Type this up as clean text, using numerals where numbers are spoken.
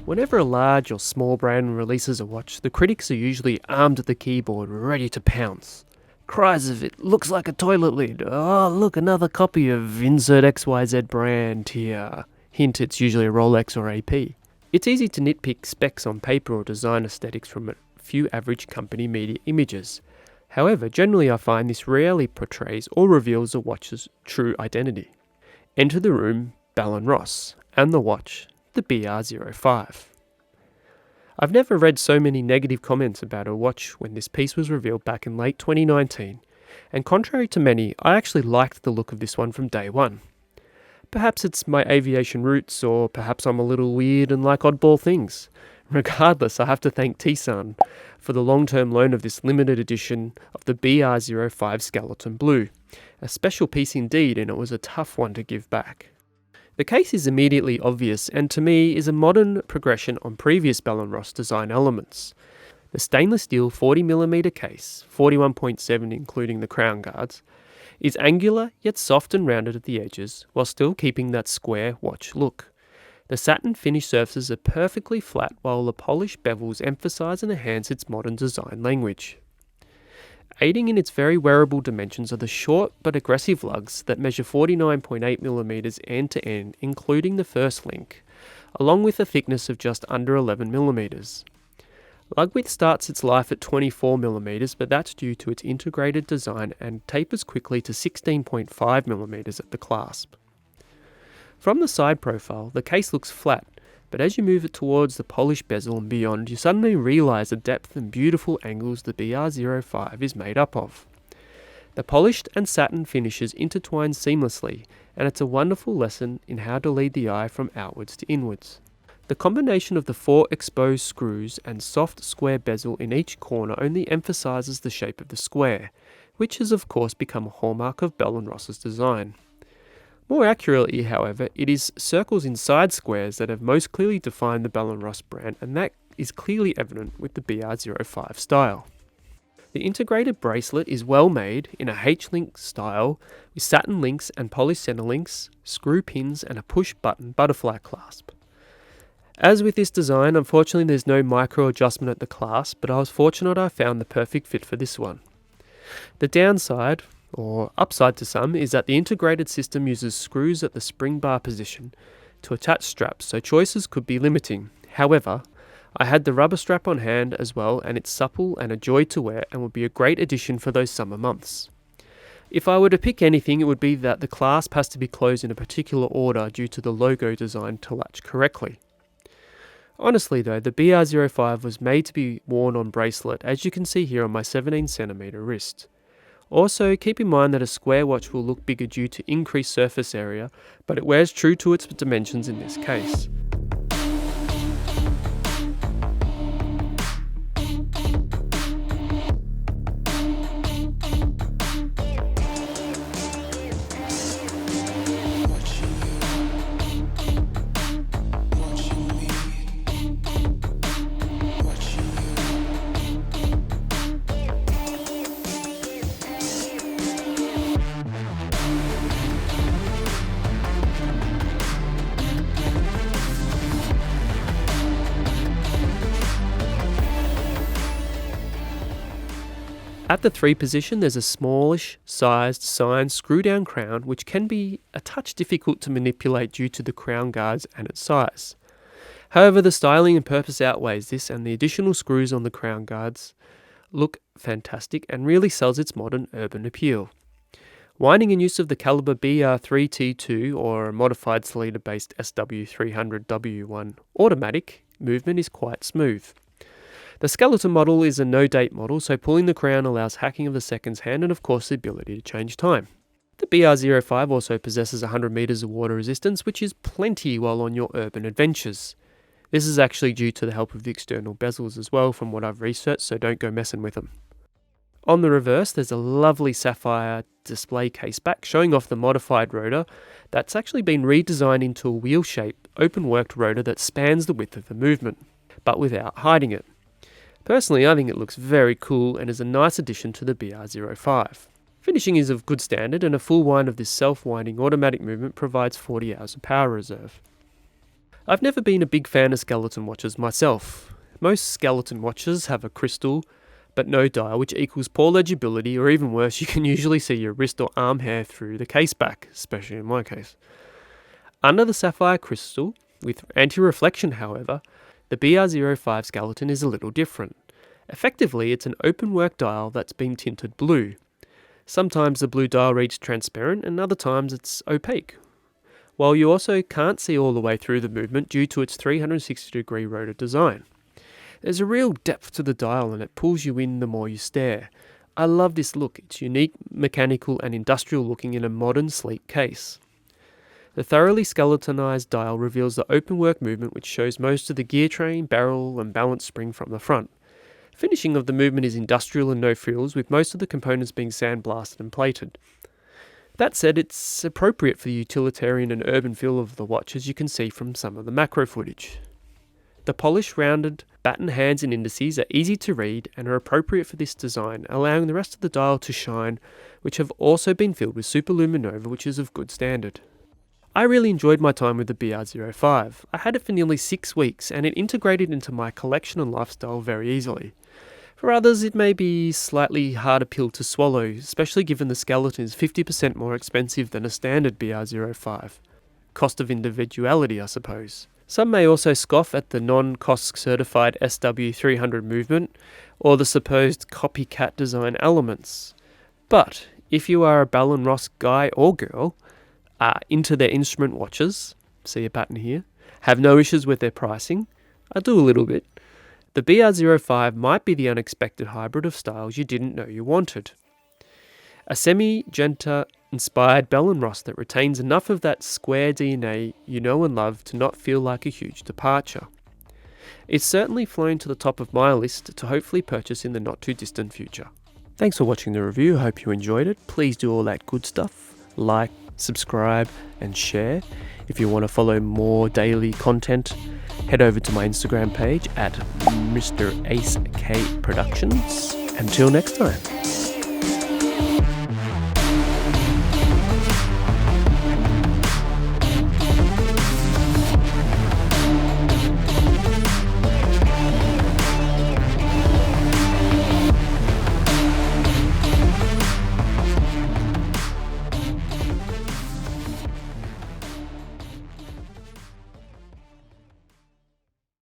Whenever a large or small brand releases a watch, the critics are usually armed at the keyboard, ready to pounce. Cries of "it looks like a toilet lid," "oh look, another copy of insert XYZ brand here." Hint, it's usually a Rolex or AP. It's easy to nitpick specs on paper or design aesthetics from a few average company media images. However, generally I find this rarely portrays or reveals a watch's true identity. Enter the room, Bell & Ross, and the watch, the BR05. I've never read so many negative comments about a watch when this piece was revealed back in late 2019, and contrary to many, I actually liked the look of this one from day one. Perhaps it's my aviation roots, or perhaps I'm a little weird and like oddball things. Regardless, I have to thank Tisan for the long-term loan of this limited edition of the BR05 Skeleton Blue. A special piece indeed, and it was a tough one to give back. The case is immediately obvious and to me is a modern progression on previous Bell & Ross design elements. The stainless steel 40mm case, 41.7 including the crown guards, is angular yet soft and rounded at the edges while still keeping that square watch look. The satin finish surfaces are perfectly flat while the polished bevels emphasise and enhance its modern design language. Aiding in its very wearable dimensions are the short but aggressive lugs that measure 49.8mm end to end, including the first link, along with a thickness of just under 11mm. Lug width starts its life at 24mm, but that's due to its integrated design and tapers quickly to 16.5mm at the clasp. From the side profile, the case looks flat, but as you move it towards the polished bezel and beyond, you suddenly realise the depth and beautiful angles the BR05 is made up of. The polished and satin finishes intertwine seamlessly, and it's a wonderful lesson in how to lead the eye from outwards to inwards. The combination of the 4 exposed screws and soft square bezel in each corner only emphasises the shape of the square, which has of course become a hallmark of Bell & Ross's design. More accurately, however, it is circles inside squares that have most clearly defined the Bell & Ross brand, and that is clearly evident with the BR05 style. The integrated bracelet is well made in a H-link style with satin links and polished center links, screw pins and a push button butterfly clasp. As with this design, unfortunately there's no micro adjustment at the clasp, but I was fortunate I found the perfect fit for this one. The downside, or upside to some, is that the integrated system uses screws at the spring bar position to attach straps, so choices could be limiting. However, I had the rubber strap on hand as well, and it's supple and a joy to wear and would be a great addition for those summer months. If I were to pick anything, it would be that the clasp has to be closed in a particular order due to the logo design to latch correctly. Honestly though, the BR05 was made to be worn on bracelet, as you can see here on my 17cm wrist. Also, keep in mind that a square watch will look bigger due to increased surface area, but it wears true to its dimensions in this case. At the 3 position, there's a smallish sized signed screw down crown which can be a touch difficult to manipulate due to the crown guards and its size. However, the styling and purpose outweighs this, and the additional screws on the crown guards look fantastic and really sells its modern urban appeal. Winding and use of the caliber BR3T2 or a modified Sellita based SW300W1 automatic movement is quite smooth. The skeleton model is a no-date model, so pulling the crown allows hacking of the seconds hand and of course the ability to change time. The BR05 also possesses 100 meters of water resistance, which is plenty while on your urban adventures. This is actually due to the help of the external bezels as well from what I've researched, so don't go messing with them. On the reverse, there's a lovely sapphire display case back showing off the modified rotor that's actually been redesigned into a wheel-shaped, open-worked rotor that spans the width of the movement, but without hiding it. Personally, I think it looks very cool and is a nice addition to the BR05. Finishing is of good standard, and a full wind of this self-winding automatic movement provides 40 hours of power reserve. I've never been a big fan of skeleton watches myself. Most skeleton watches have a crystal, but no dial, which equals poor legibility, or even worse, you can usually see your wrist or arm hair through the case back, especially in my case. Under the sapphire crystal, with anti-reflection however, the BR05 skeleton is a little different. Effectively, it's an open work dial that's been tinted blue. Sometimes the blue dial reads transparent and other times it's opaque. While you also can't see all the way through the movement due to its 360-degree rotor design. There's a real depth to the dial and it pulls you in the more you stare. I love this look, it's unique, mechanical and industrial looking in a modern sleek case. The thoroughly skeletonized dial reveals the open work movement which shows most of the gear train, barrel and balance spring from the front. Finishing of the movement is industrial and no frills, with most of the components being sandblasted and plated. That said, it's appropriate for the utilitarian and urban feel of the watch, as you can see from some of the macro footage. The polished, rounded, batten hands and indices are easy to read and are appropriate for this design, allowing the rest of the dial to shine, which have also been filled with superluminova, which is of good standard. I really enjoyed my time with the BR05. I had it for nearly 6 weeks and it integrated into my collection and lifestyle very easily. For others, it may be slightly harder pill to swallow, especially given the skeleton is 50% more expensive than a standard BR05. Cost of individuality, I suppose. Some may also scoff at the non-COSC certified SW300 movement or the supposed copycat design elements. But if you are a Bell & Ross guy or girl, are into their instrument watches, see a pattern here, have no issues with their pricing, I do a little bit, the BR05 might be the unexpected hybrid of styles you didn't know you wanted. A semi-Genta inspired Bell & Ross that retains enough of that square DNA you know and love to not feel like a huge departure. It's certainly flown to the top of my list to hopefully purchase in the not too distant future. Thanks for watching the review, hope you enjoyed it. Please do all that good stuff, like, subscribe and share. If you want to follow more daily content, head over to my Instagram page at Mr. Ace K Productions. Until next time.